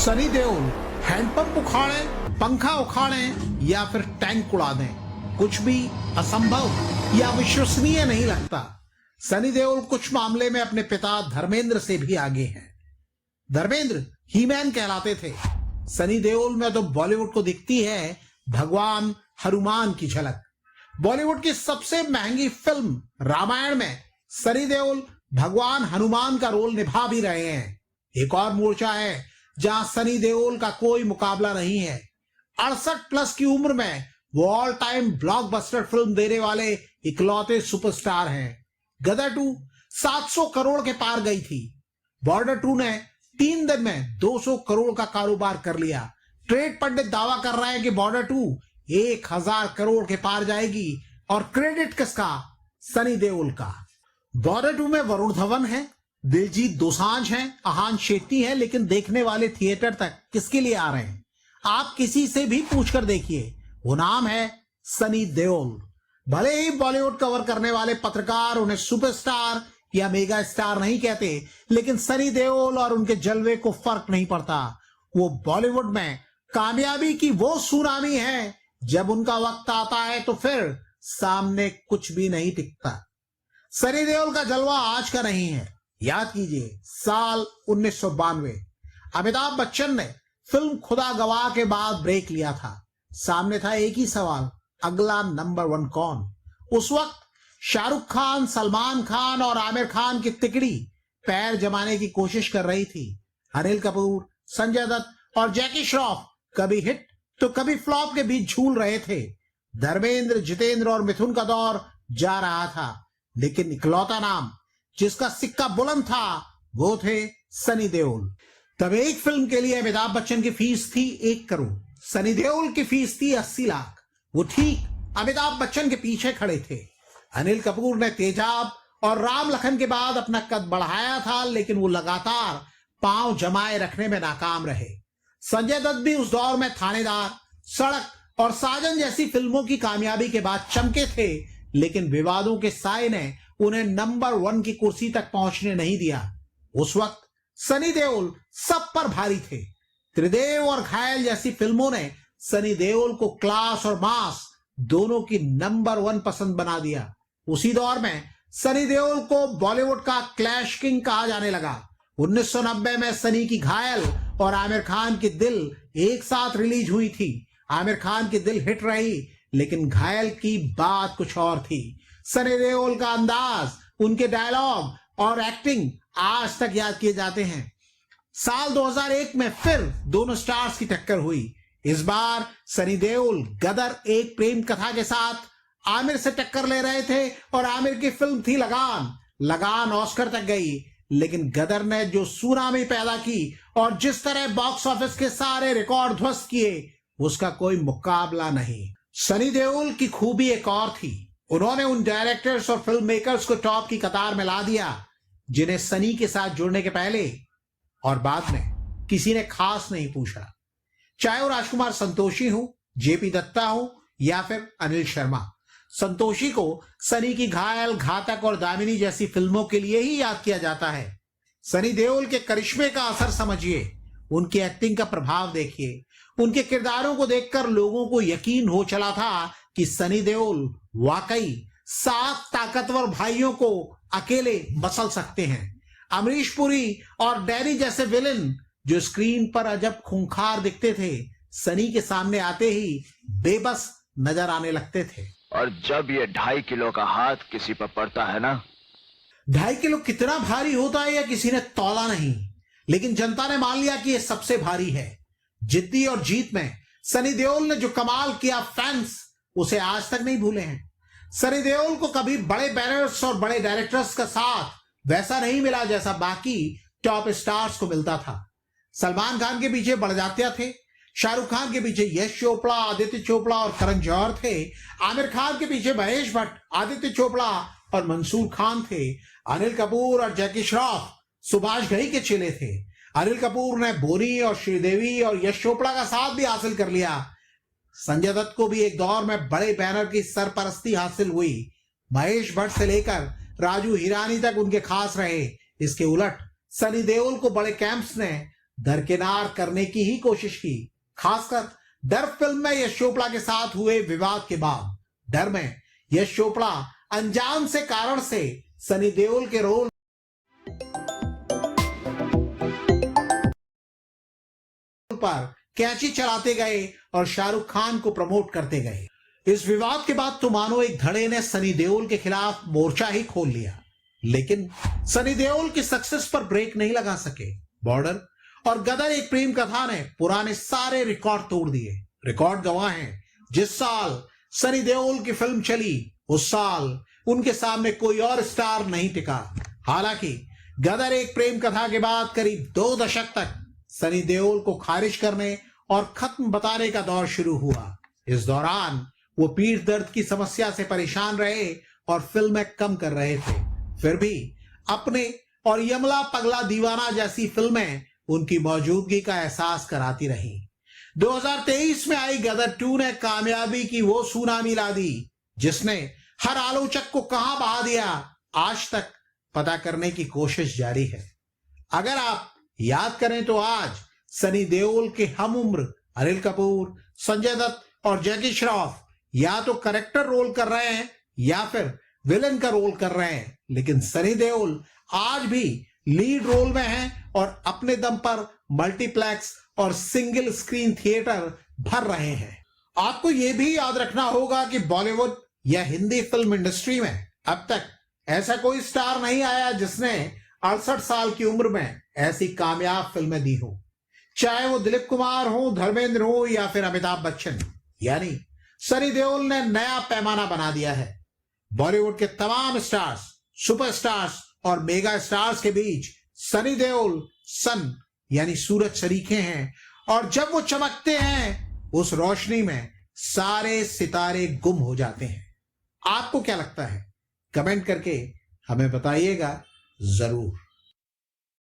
Sunny Deol handpump उखाड़े, पंखा उखाड़े या फिर टैंक उड़ा दें, कुछ भी असंभव या विश्वसनीय नहीं लगता। सनी देओल कुछ मामले में अपने पिता धर्मेंद्र से भी आगे हैं। धर्मेंद्र हीमैन कहलाते थे। सनी देओल में तो बॉलीवुड को दिखती है भगवान हनुमान की झलक। बॉलीवुड की सबसे महंगी फिल्म रामायण में सनी देओल भगवान हनुमान का रोल निभा भी रहे हैं। एक और मोर्चा है जहां सनी देओल का कोई मुकाबला नहीं है। 68+ की उम्र में वो ऑल टाइम ब्लॉकबस्टर फिल्म देने वाले इकलौते सुपरस्टार हैं। गदर 2 700 करोड़ के पार गई थी। बॉर्डर 2 ने 3 दिन में 200 करोड़ का कारोबार कर लिया। ट्रेड पंडित दावा कर रहे हैं कि बॉर्डर 2 1000 करोड़ के पार जाएगी। और क्रेडिट किसका? सनी देओल का। बॉर्डर 2 में वरुण धवन है, दिलजीत दोसांझ हैं, आहान शेट्टी हैं, लेकिन देखने वाले थिएटर तक किसके लिए आ रहे हैं? आप किसी से भी पूछकर देखिए, वो नाम है सनी देओल। भले ही बॉलीवुड कवर करने वाले पत्रकार उन्हें सुपरस्टार या मेगा स्टार नहीं कहते, लेकिन सनी देओल और उनके जलवे को फर्क नहीं पड़ता। वो बॉलीवुड में कामयाबी की वो सुनामी है, जब उनका वक्त आता है तो फिर सामने कुछ भी नहीं टिकता। सनी देओल का जलवा आज का नहीं है। याद कीजिए, साल 1992 अमिताभ बच्चन ने फिल्म खुदा गवाह के बाद ब्रेक लिया था। सामने था एक ही सवाल, अगला नंबर 1 कौन? उस वक्त शाहरुख खान, सलमान खान और आमिर खान की तिकड़ी पैर जमाने की कोशिश कर रही थी। अनिल कपूर, संजय दत्त और जैकी श्रॉफ कभी हिट तो कभी फ्लॉप के बीच झूल रहे थे। धर्मेंद्र, जितेंद्र और मिथुन का दौर जा रहा था, लेकिन इकलौता नाम जिसका सिक्का बुलंद था वो थे सनी देओल। तब एक फिल्म के लिए अमिताभ बच्चन की फीस थी 1 करोड़, सनी देओल की फीस थी 80 लाख। वो ठीक अमिताभ बच्चन के पीछे खड़े थे। अनिल कपूर ने तेजाब और राम लखन के बाद अपना कद बढ़ाया था, लेकिन वो लगातार पांव जमाए रखने में नाकाम रहे। संजय दत्त भी उस दौर में थानेदार, सड़क और साजन जैसी फिल्मों की कामयाबी के बाद चमके थे, लेकिन विवादों के साए ने उन्हें नंबर 1 की कुर्सी तक पहुंचने नहीं दिया। उस वक्त सनी देओल सब पर भारी थे। त्रिदेव और घायल जैसी फिल्मों ने सनी देओल को क्लास और मास दोनों की नंबर 1 पसंद बना दिया। उसी दौर में सनी देओल को बॉलीवुड का क्लैश किंग कहा जाने लगा। 1990 में सनी की घायल और आमिर खान की दिल एक साथ रिलीज हुई थी। आमिर खान की दिल हिट रही, लेकिन घायल की बात कुछ और थी। सनी देओल का अंदाज, उनके डायलॉग और एक्टिंग आज तक याद किए जाते हैं। साल 2001 में फिर दोनों स्टार्स की टक्कर हुई। इस बार सनी देओल गदर एक प्रेम कथा के साथ आमिर से टक्कर ले रहे थे और आमिर की फिल्म थी लगान। लगान ऑस्कर तक गई, लेकिन गदर ने जो सुनामी पैदा की और जिस तरह बॉक्स ऑफिस के सारे रिकॉर्ड ध्वस्त किए, उसका कोई मुकाबला नहीं। सनी देओल की खूबी एक और थी, उन्होंने उन डायरेक्टर्स और फिल्म मेकर्स को टॉप की कतार में ला दिया जिन्हें सनी के साथ जुड़ने के पहले और बाद में किसी ने खास नहीं पूछा। चाहे वो राजकुमार संतोषी हो, जेपी दत्ता हो या फिर अनिल शर्मा। संतोषी को सनी की घायल, घातक और दामिनी जैसी फिल्मों के लिए ही याद किया जाता है। सनी देओल के करिश्मे का असर समझिए, उनकी एक्टिंग का प्रभाव देखिए। उनके किरदारों को देखकर लोगों को यकीन हो चला था कि सनी देओल वाकई 7 ताकतवर भाइयों को अकेले मसल सकते हैं। अमरीश पुरी और डैनी जैसे विलेन जो स्क्रीन पर अजब खूंखार दिखते थे, सनी के सामने आते ही बेबस नजर आने लगते थे। और जब ये 2.5 किलो का हाथ किसी पर पड़ता है ना, 2.5 किलो कितना भारी होता है यह किसी ने तौला नहीं, लेकिन जनता ने मान लिया कि यह सबसे भारी है। जिद्दी और जीत में सनी देओल ने जो कमाल किया, फैंस उसे आज तक नहीं भूले हैं। सनी देओल को कभी बड़े बैनर्स और बड़े डायरेक्टर्स का साथ वैसा नहीं मिला जैसा बाकी टॉप स्टार्स को मिलता था। सलमान खान के पीछे बड़जात्या थे, शाहरुख खान के पीछे यश चोपड़ा, आदित्य चोपड़ा और करण जौहर थे। आमिर खान के पीछे महेश भट्ट, आदित्य चोपड़ा और मंसूर खान थे। अनिल कपूर और जैकी श्रॉफ सुभाष घई के चेले थे। अनिल कपूर ने बोनी और श्रीदेवी और यश चोपड़ा का साथ भी हासिल कर लिया। संजय दत्त को भी एक दौर में बड़े बैनर की सरपरस्ती हासिल हुई। महेश भट्ट से लेकर राजू हिरानी तक उनके खास रहे। इसके उलट सनी देओल को बड़े कैंप्स ने दरकिनार करने की ही कोशिश की। खासकर डर फिल्म में यश चोपड़ा के साथ हुए विवाद के बाद डर में यश चोपड़ा अनजान से कारण से सनी देओल के रोल पर कैंची चलाते गए और शाहरुख खान को प्रमोट करते गए। इस विवाद के बाद तो मानो एक धड़े ने सनी देओल के खिलाफ मोर्चा ही खोल लिया, लेकिन सनी देओल की सक्सेस पर ब्रेक नहीं लगा सके। बॉर्डर और गदर एक प्रेम कथा ने पुराने सारे रिकॉर्ड तोड़ दिए। रिकॉर्ड गवाह हैं, जिस साल सनी देओल की फिल्म चली उस साल उनके सामने कोई और स्टार नहीं टिका। हालांकि गदर एक प्रेम कथा के बाद करीब 2 दशक तक सनी देओल को खारिज करने और खत्म बताने का दौर शुरू हुआ। इस दौरान वो पीठ दर्द की समस्या से परेशान रहे और फिल्में कम कर रहे थे। फिर भी अपने और यमला पगला दीवाना जैसी फिल्में उनकी मौजूदगी का एहसास कराती रही। 2023 में आई गदर 2 ने कामयाबी की वो सुनामी ला दी जिसने हर आलोचक को कहां बहा दिया, आज तक पता करने की कोशिश जारी है। अगर आप याद करें तो आज सनी देओल के हम उम्र अनिल कपूर, संजय दत्त और जैकी श्रॉफ या तो करेक्टर रोल कर रहे हैं या फिर विलन का रोल कर रहे हैं, लेकिन सनी देओल आज भी लीड रोल में हैं और अपने दम पर मल्टीप्लेक्स और सिंगल स्क्रीन थिएटर भर रहे हैं। आपको यह भी याद रखना होगा कि बॉलीवुड या हिंदी फिल्म इंडस्ट्री में अब तक ऐसा कोई स्टार नहीं आया जिसने 68 साल की उम्र में ऐसी कामयाब फिल्में दी हो, चाहे वो दिलीप कुमार हो, धर्मेंद्र हो या फिर अमिताभ बच्चन। यानी सनी देओल ने नया पैमाना बना दिया है। बॉलीवुड के तमाम स्टार्स, सुपरस्टार्स और मेगा स्टार्स के बीच सनी देओल सन यानी सूरज सरीखे हैं और जब वो चमकते हैं उस रोशनी में सारे सितारे गुम हो जाते हैं। आपको क्या लगता है? कमेंट करके हमें बताइएगा जरूर।